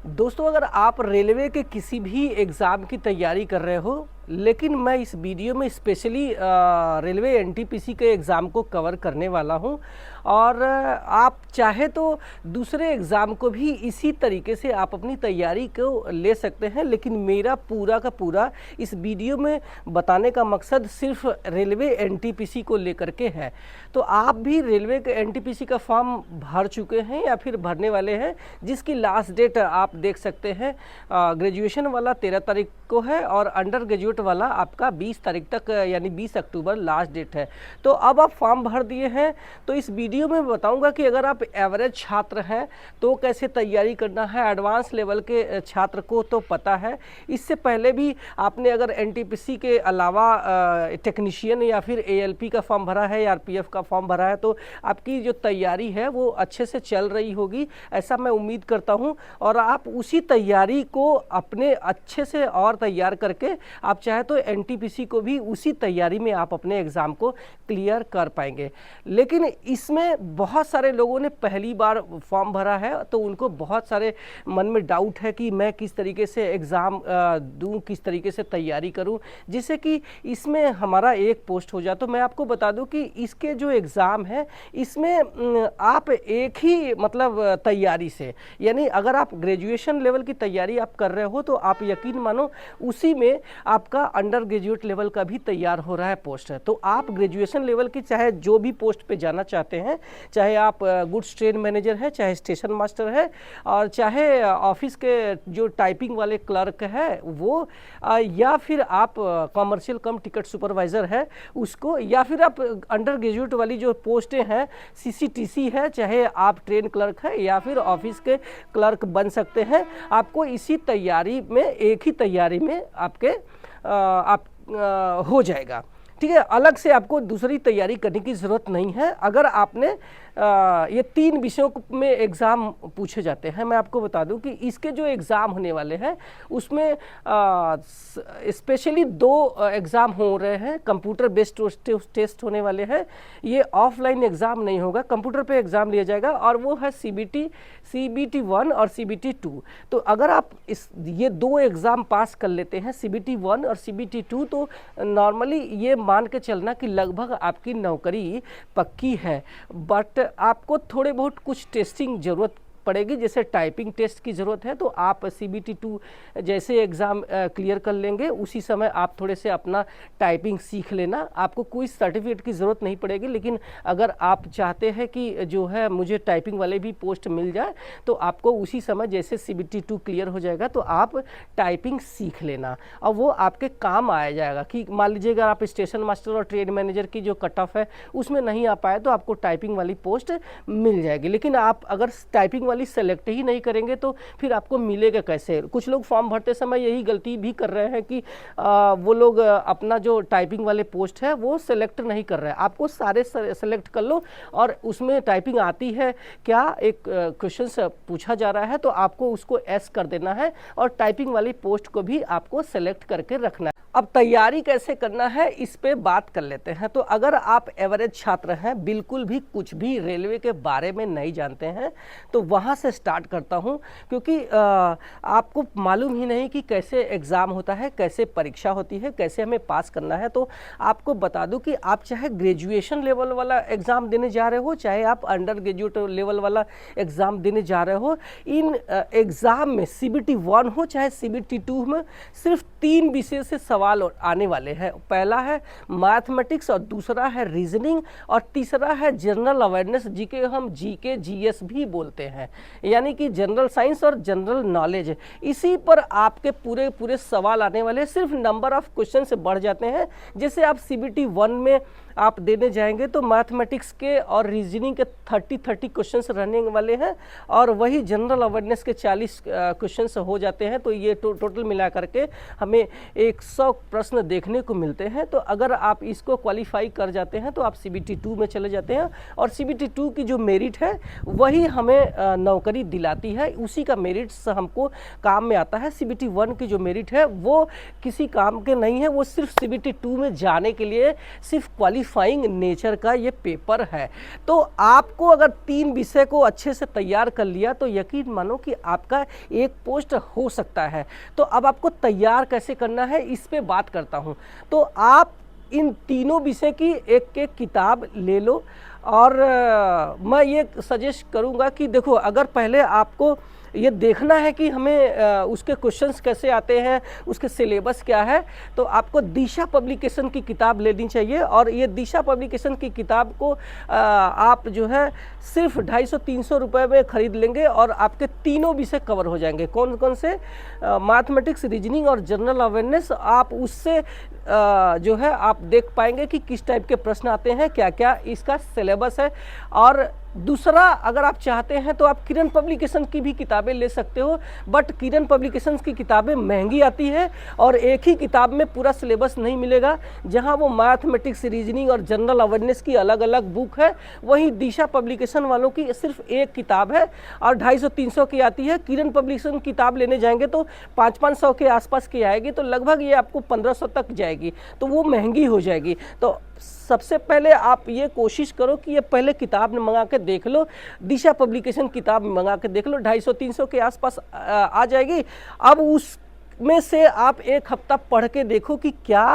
दोस्तों, अगर आप रेलवे के किसी भी एग्ज़ाम की तैयारी कर रहे हो, लेकिन मैं इस वीडियो में स्पेशली रेलवे एनटीपीसी के एग्ज़ाम को कवर करने वाला हूं और आप चाहे तो दूसरे एग्ज़ाम को भी इसी तरीके से आप अपनी तैयारी को ले सकते हैं। लेकिन मेरा पूरा का पूरा इस वीडियो में बताने का मकसद सिर्फ रेलवे एनटीपीसी को लेकर के है। तो आप भी रेलवे के एनटीपीसी का फॉर्म भर चुके हैं या फिर भरने वाले हैं, जिसकी लास्ट डेट आप देख सकते हैं। ग्रेजुएशन वाला 13 तारीख को है और अंडर ग्रेजुएट वाला आपका 20 तारीख तक यानी 20 अक्टूबर लास्ट डेट है। तो अब आप फॉर्म भर दिए हैं, तो इस वीडियो में बताऊंगा कि अगर आप एवरेज छात्र हैं तो कैसे तैयारी करना है। एडवांस लेवल के छात्र को तो पता है, इससे पहले भी आपने अगर एनटीपीसी के अलावा टेक्नीशियन या फिर एएलपी का फॉर्म भरा है या आरपीएफ का फॉर्म भरा है, तो आपकी जो तैयारी है वो अच्छे से चल रही होगी, ऐसा मैं उम्मीद करता हूं। और आप उसी तैयारी को अपने अच्छे से और तैयार करके आप चाहे तो एनटीपीसी को भी उसी तैयारी में आप अपने एग्ज़ाम को क्लियर कर पाएंगे। लेकिन इसमें बहुत सारे लोगों ने पहली बार फॉर्म भरा है, तो उनको बहुत सारे मन में डाउट है कि मैं किस तरीके से एग्ज़ाम दूं, किस तरीके से तैयारी करूं, जिससे कि इसमें हमारा एक पोस्ट हो जाए। तो मैं आपको बता दूं कि इसके जो एग्ज़ाम है इसमें आप एक ही मतलब तैयारी से, यानी अगर आप ग्रेजुएशन लेवल की तैयारी आप कर रहे हो तो आप यकीन मानो उसी में आपका अंडर ग्रेजुएट लेवल का भी तैयार हो रहा है पोस्ट है। तो आप ग्रेजुएशन लेवल की चाहे जो भी पोस्ट पे जाना चाहते हैं, चाहे आप गुड्स ट्रेन मैनेजर है, चाहे स्टेशन मास्टर है, और चाहे ऑफिस के जो टाइपिंग वाले क्लर्क है वो, या फिर आप कॉमर्शियल कम टिकट सुपरवाइज़र है उसको, या फिर आप अंडर ग्रेजुएट वाली जो पोस्टें हैं सीसीटीसी है, चाहे आप ट्रेन क्लर्क है या फिर ऑफिस के क्लर्क बन सकते हैं। आपको इसी तैयारी में, एक ही तैयारी में आपके हो जाएगा। ठीक है, अलग से आपको दूसरी तैयारी करने की ज़रूरत नहीं है। अगर आपने ये 3 विषयों में एग्ज़ाम पूछे जाते हैं। मैं आपको बता दूं कि इसके जो एग्ज़ाम होने वाले हैं उसमें स्पेशली 2 एग्ज़ाम हो रहे हैं। कंप्यूटर बेस्ड टेस्ट होने वाले हैं। ये ऑफलाइन एग्ज़ाम नहीं होगा, कंप्यूटर पे एग्ज़ाम लिया जाएगा, और वो है सीबीटी 1 और सीबीटी 2। तो अगर आप ये 2 एग्ज़ाम पास कर लेते हैं, सीबीटी 1 और सीबीटी 2, तो नॉर्मली ये मान के चलना कि लगभग आपकी नौकरी पक्की है। बट आपको थोड़े बहुत कुछ टेस्टिंग ज़रूरत पड़ेगी, जैसे टाइपिंग टेस्ट की ज़रूरत है। तो आप सीबीटी 2 जैसे एग्ज़ाम क्लियर कर लेंगे, उसी समय आप थोड़े से अपना टाइपिंग सीख लेना। आपको कोई सर्टिफिकेट की ज़रूरत नहीं पड़ेगी। लेकिन अगर आप चाहते हैं कि जो है मुझे टाइपिंग वाले भी पोस्ट मिल जाए, तो आपको उसी समय जैसे सीबीटी 2 क्लियर हो जाएगा तो आप टाइपिंग सीख लेना, और वो आपके काम आ जाएगा। कि मान लीजिएगा आप स्टेशन मास्टर और ट्रेन मैनेजर की जो कट ऑफ है उसमें नहीं आ पाए, तो आपको टाइपिंग वाली पोस्ट मिल जाएगी। लेकिन आप अगर टाइपिंग वाली सेलेक्ट ही नहीं करेंगे तो फिर आपको मिलेगा कैसे। कुछ लोग फॉर्म भरते समय यही गलती भी कर रहे हैं कि वो लोग अपना जो टाइपिंग वाले पोस्ट है वो सेलेक्ट नहीं कर रहे हैं। आपको सारे सेलेक्ट कर लो, और उसमें टाइपिंग आती है क्या, एक क्वेश्चन पूछा जा रहा है तो आपको उसको एस कर देना है, और टाइपिंग वाली पोस्ट को भी आपको सेलेक्ट करके रखना है। अब तैयारी कैसे करना है इस पे बात कर लेते हैं। तो अगर आप एवरेज छात्र हैं, बिल्कुल भी कुछ भी रेलवे के बारे में नहीं जानते हैं, तो वहाँ से स्टार्ट करता हूँ। क्योंकि आपको मालूम ही नहीं कि कैसे एग्ज़ाम होता है, कैसे परीक्षा होती है, कैसे हमें पास करना है। तो आपको बता दूं कि आप चाहे ग्रेजुएशन लेवल वाला एग्ज़ाम देने जा रहे हो, चाहे आप अंडर ग्रेजुएट लेवल वाला एग्ज़ाम देने जा रहे हो, इन एग्ज़ाम में सीबीटी 1 हो चाहे सीबीटी 2 में सिर्फ 3 विषय से सवाल आने वाले हैं। पहला है मैथमेटिक्स, और दूसरा है रीजनिंग, और तीसरा है जनरल अवेयरनेस, जिसे हम जीके जीएस भी बोलते हैं, यानी कि जनरल साइंस और जनरल नॉलेज। इसी पर आपके पूरे पूरे सवाल आने वाले हैं। सिर्फ नंबर ऑफ क्वेश्चन से बढ़ जाते हैं। जैसे आप सीबीटी 1 में आप देने जाएंगे तो मैथमेटिक्स के और रीजनिंग के 30 क्वेश्चंस रहने वाले हैं, और वही जनरल अवेयरनेस के 40 क्वेश्चंस हो जाते हैं। तो ये टोटल मिला करके हमें 100 प्रश्न देखने को मिलते हैं। तो अगर आप इसको क्वालिफाई कर जाते हैं तो आप सीबीटी 2 में चले जाते हैं, और सीबीटी 2 की जो मेरिट है वही हमें नौकरी दिलाती है, उसी का मेरिट्स हमको काम में आता है। CBT 1 की जो मेरिट है वो किसी काम के नहीं है, वो सिर्फ CBT 2 में जाने के लिए सिर्फ क्वालिफाइंग नेचर का ये पेपर है। तो आपको अगर 3 विषय को अच्छे से तैयार कर लिया तो यकीन मानो कि आपका एक पोस्ट हो सकता है। तो अब आपको तैयार कैसे करना है इस पे बात करता हूँ। तो आप इन तीनों विषय की एक एक किताब ले लो, और मैं ये सजेस्ट करूँगा कि देखो, अगर पहले आपको ये देखना है कि हमें उसके क्वेश्चंस कैसे आते हैं, उसके सिलेबस क्या है, तो आपको दिशा पब्लिकेशन की किताब लेनी चाहिए। और ये दिशा पब्लिकेशन की किताब को आप जो है सिर्फ 250-300 रुपये में ख़रीद लेंगे और आपके तीनों विषय कवर हो जाएंगे। कौन कौन से? मैथमेटिक्स, रीजनिंग और जनरल अवेयरनेस। आप उससे जो है आप देख पाएंगे कि किस टाइप के प्रश्न आते हैं, क्या क्या इसका सिलेबस है। और दूसरा, अगर आप चाहते हैं तो आप किरण पब्लिकेशन की भी किताबें ले सकते हो, बट किरण पब्लिकेशन की किताबें महंगी आती है और एक ही किताब में पूरा सिलेबस नहीं मिलेगा। जहां वो मैथमेटिक्स, रीजनिंग और जनरल अवेयरनेस की अलग अलग बुक है, वहीं दिशा पब्लिकेशन वालों की सिर्फ एक किताब है और 250-300 की आती है। किरण पब्लिकेशन किताब लेने जाएंगे तो 500-500 के आसपास की आएगी, तो लगभग ये आपको 1500 तक जाएगी, तो वो महंगी हो जाएगी। तो सबसे पहले आप ये कोशिश करो कि ये पहले किताब मंगा के देख लो, दिशा पब्लिकेशन किताब मंगा के देख लो, 250-300 के आसपास आ जाएगी। अब उस में से आप एक हफ्ता पढ़ के देखो कि क्या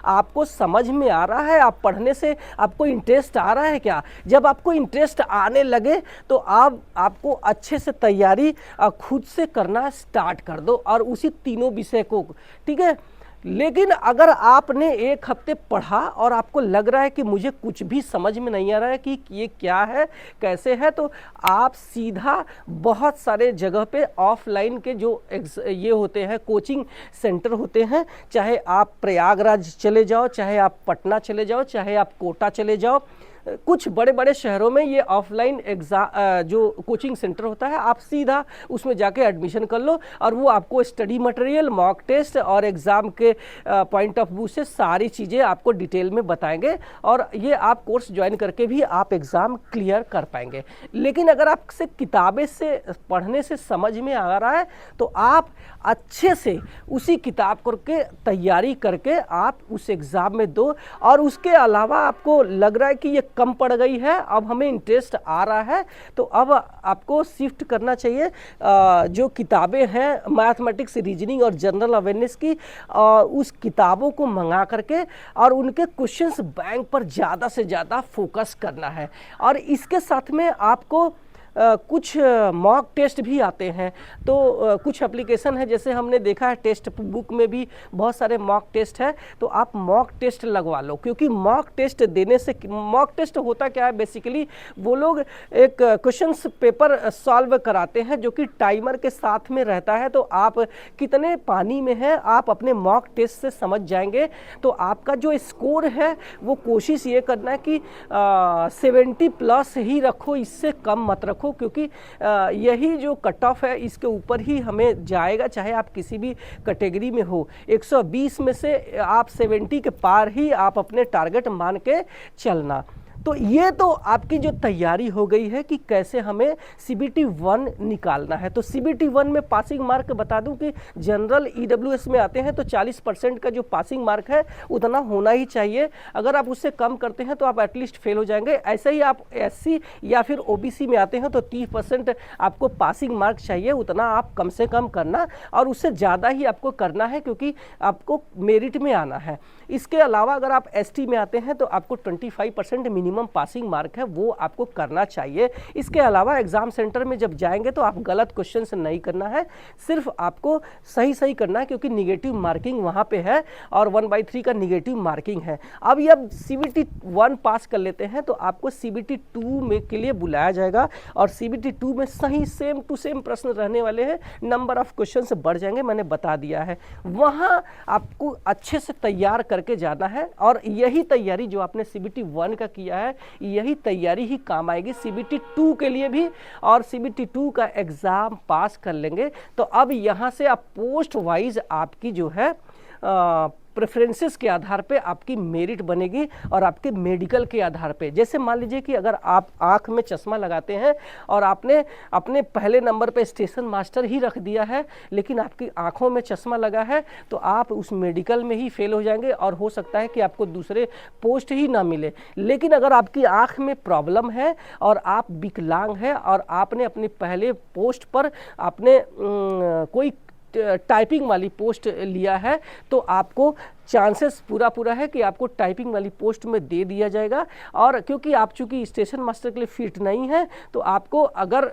आपको समझ में आ रहा है, आप पढ़ने से आपको इंटरेस्ट आ रहा है क्या। जब आपको इंटरेस्ट आने लगे तो आपको अच्छे से तैयारी खुद से करना स्टार्ट कर दो और उसी तीनों विषय को, ठीक है। लेकिन अगर आपने एक हफ्ते पढ़ा और आपको लग रहा है कि मुझे कुछ भी समझ में नहीं आ रहा है कि ये क्या है, कैसे है, तो आप सीधा बहुत सारे जगह पे ऑफलाइन के जो ये होते हैं कोचिंग सेंटर होते हैं, चाहे आप प्रयागराज चले जाओ, चाहे आप पटना चले जाओ, चाहे आप कोटा चले जाओ, कुछ बड़े बड़े शहरों में ये ऑफलाइन एग्ज़ाम जो कोचिंग सेंटर होता है, आप सीधा उसमें जाके एडमिशन कर लो और वो आपको स्टडी मटेरियल, मॉक टेस्ट और एग्ज़ाम के पॉइंट ऑफ व्यू से सारी चीज़ें आपको डिटेल में बताएंगे और ये आप कोर्स ज्वाइन करके भी आप एग्ज़ाम क्लियर कर पाएंगे। लेकिन अगर आपसे किताबें से पढ़ने से समझ में आ रहा है तो आप अच्छे से उसी किताब करके तैयारी करके आप उस एग्ज़ाम में दो। और उसके अलावा आपको लग रहा है कि ये कम पड़ गई है, अब हमें इंटरेस्ट आ रहा है, तो अब आपको शिफ्ट करना चाहिए जो किताबें हैं मैथमेटिक्स, रीजनिंग और जनरल अवेयरनेस की, उस किताबों को मंगा करके और उनके क्वेश्चंस बैंक पर ज़्यादा से ज़्यादा फोकस करना है। और इसके साथ में आपको कुछ मॉक टेस्ट भी आते हैं, तो कुछ एप्लीकेशन है, जैसे हमने देखा है टेस्ट बुक में भी बहुत सारे मॉक टेस्ट है, तो आप मॉक टेस्ट लगवा लो। क्योंकि मॉक टेस्ट देने से, मॉक टेस्ट होता क्या है, बेसिकली वो लोग एक क्वेश्चंस पेपर सॉल्व कराते हैं जो कि टाइमर के साथ में रहता है, तो आप कितने पानी में हैं आप अपने मॉक टेस्ट से समझ जाएंगे। तो आपका जो स्कोर है वो कोशिश ये करना है कि 70+ ही रखो, इससे कम मत रखो, क्योंकि यही जो कट ऑफ है इसके ऊपर ही हमें जाएगा, चाहे आप किसी भी कैटेगरी में हो। 120 में से आप 70 के पार ही आप अपने टारगेट मान के चलना। तो ये तो आपकी जो तैयारी हो गई है कि कैसे हमें CBT 1 निकालना है। तो CBT 1 में पासिंग मार्क बता दूं कि जनरल EWS में आते हैं तो 40% का जो पासिंग मार्क है उतना होना ही चाहिए। अगर आप उससे कम करते हैं तो आप एटलीस्ट फेल हो जाएंगे। ऐसे ही आप SC या फिर OBC में आते हैं तो 30% आपको पासिंग मार्क चाहिए, उतना आप कम से कम करना और उससे ज़्यादा ही आपको करना है क्योंकि आपको मेरिट में आना है। इसके अलावा अगर आप ST में आते हैं तो आपको 25% मिनिमम पासिंग मार्क है, वो आपको करना चाहिए। इसके अलावा एग्जाम सेंटर में जब जाएंगे तो आप गलत क्वेश्चन से नहीं करना है, सिर्फ आपको सही करना है क्योंकि निगेटिव मार्किंग वहाँ पे है और 1/3 का निगेटिव मार्किंग है। अब ये CBT 1 पास कर लेते हैं तो आपको CBT 2 में के लिए बुलाया जाएगा और CBT 2 में सही सेम टू सेम प्रश्न रहने वाले हैं, नंबर ऑफ क्वेश्चन बढ़ जाएंगे, मैंने बता दिया है। वहाँ आपको अच्छे से तैयार करके जाना है और यही तैयारी जो आपने CBT 1 का किया है यही तैयारी ही काम आएगी CBT 2 के लिए भी। और CBT 2 का एग्ज़ाम पास कर लेंगे तो अब यहाँ से आप पोस्ट वाइज आपकी जो है प्रेफरेंसेस के आधार पे आपकी मेरिट बनेगी और आपके मेडिकल के आधार पे। जैसे मान लीजिए कि अगर आप आँख में चश्मा लगाते हैं और आपने अपने पहले नंबर पे स्टेशन मास्टर ही रख दिया है, लेकिन आपकी आँखों में चश्मा लगा है, तो आप उस मेडिकल में ही फेल हो जाएंगे और हो सकता है कि आपको दूसरे पोस्ट ही ना मिले। लेकिन अगर आपकी आँख में प्रॉब्लम है और आप विकलांग हैं और आपने अपने पहले पोस्ट पर आपने कोई टाइपिंग वाली पोस्ट लिया है, तो आपको चांसेस पूरा है कि आपको टाइपिंग वाली पोस्ट में दे दिया जाएगा। और क्योंकि आप चूंकि स्टेशन मास्टर के लिए फिट नहीं है, तो आपको अगर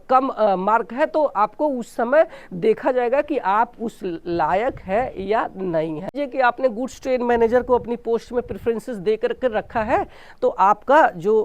कम मार्क है तो आपको उस समय देखा जाएगा कि आप उस लायक है या नहीं है। ये कि आपने गुड्स ट्रेन मैनेजर को अपनी पोस्ट में प्रेफरेंसेस दे करके रखा है, तो आपका जो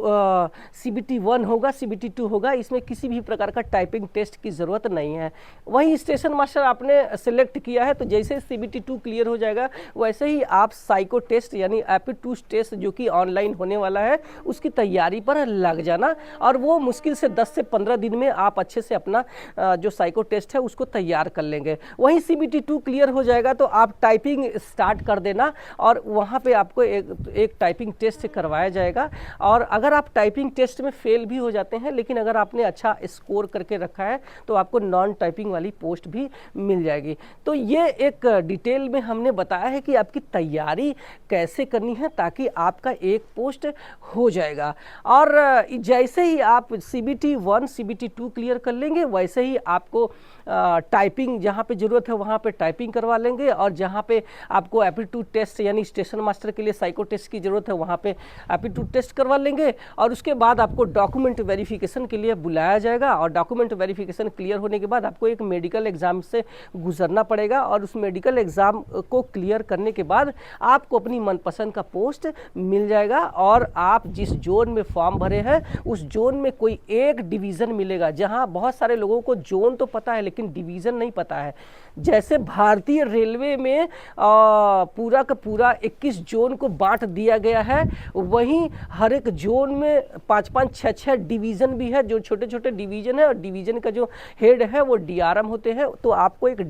CBT 1 होगा, CBT 2 होगा, इसमें किसी भी प्रकार का टाइपिंग टेस्ट की ज़रूरत नहीं है। वहीं स्टेशन मास्टर आपने सेलेक्ट किया है, तो जैसे CBT 2 क्लियर हो जाएगा, वैसे ही आप साइको टेस्ट यानी एप्टीट्यूड टेस्ट जो कि ऑनलाइन होने वाला है, उसकी तैयारी पर लग जाना। और वो मुश्किल से 10 से 15 दिन में आप अच्छे से अपना जो साइको टेस्ट है उसको तैयार कर लेंगे। वहीं CBT 2 क्लियर हो जाएगा तो आप टाइपिंग स्टार्ट कर देना और वहाँ पे आपको एक टाइपिंग टेस्ट करवाया जाएगा। और अगर आप टाइपिंग टेस्ट में फेल भी हो जाते हैं, लेकिन अगर आपने अच्छा स्कोर करके रखा है, तो आपको नॉन टाइपिंग वाली पोस्ट भी मिल जाएगी। तो ये एक डिटेल में हमने बताया है कि आपकी तैयारी कैसे करनी है ताकि आपका एक पोस्ट हो जाएगा। और जैसे ही आप CBT 1 CBT 2 क्लियर कर लेंगे, वैसे ही आपको टाइपिंग जहाँ पे ज़रूरत है वहाँ पे टाइपिंग करवा लेंगे, और जहाँ पे आपको एप्टीट्यूड टेस्ट यानी स्टेशन मास्टर के लिए साइको टेस्ट की ज़रूरत है वहाँ पे एप्टीट्यूड टेस्ट करवा लेंगे। और उसके बाद आपको डॉक्यूमेंट वेरिफिकेशन के लिए बुलाया जाएगा, और डॉक्यूमेंट वेरिफिकेशन क्लियर होने के बाद आपको एक मेडिकल एग्ज़ाम से गुजरना पड़ेगा, और उस मेडिकल एग्ज़ाम को क्लियर करने के बाद आपको अपनी मनपसंद का पोस्ट मिल जाएगा। और आप जिस जोन में फॉर्म भरे हैं उस जोन में कोई एक डिवीज़न मिलेगा। जहां बहुत सारे लोगों को जोन तो पता है लेकिन डिवीज़न नहीं पता है। जैसे भारतीय रेलवे में पूरा का पूरा 21 जोन को बांट दिया गया है, वहीं हर एक जोन में 5-5 6-6 डिवीज़न भी है। जो छोटे छोटे डिवीज़न है और डिवीज़न का जो हेड है वो DRM होते हैं। तो आपको एक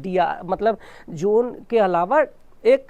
मतलब जोन के अलावा एक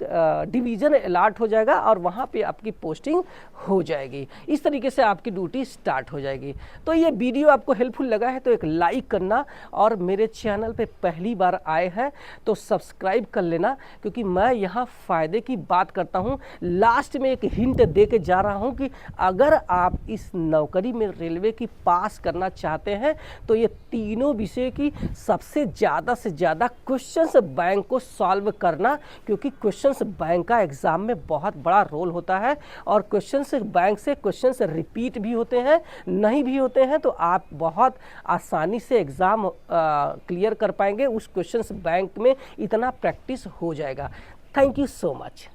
डिवीज़न अलॉट हो जाएगा और वहाँ पे आपकी पोस्टिंग हो जाएगी। इस तरीके से आपकी ड्यूटी स्टार्ट हो जाएगी। तो ये वीडियो आपको हेल्पफुल लगा है तो एक लाइक करना, और मेरे चैनल पे पहली बार आए हैं तो सब्सक्राइब कर लेना, क्योंकि मैं यहाँ फ़ायदे की बात करता हूँ। लास्ट में एक हिंट दे के जा रहा हूँ कि अगर आप इस नौकरी में रेलवे की पास करना चाहते हैं तो ये तीनों विषय की सबसे ज़्यादा से ज़्यादा क्वेश्चंस बैंक को सॉल्व करना, क्योंकि क्वेश्चंस बैंक का एग्जाम में बहुत बड़ा रोल होता है। और क्वेश्चंस बैंक से क्वेश्चंस रिपीट भी होते हैं, नहीं भी होते हैं, तो आप बहुत आसानी से एग्ज़ाम क्लियर कर पाएंगे। उस क्वेश्चंस बैंक में इतना प्रैक्टिस हो जाएगा। Thank you so much.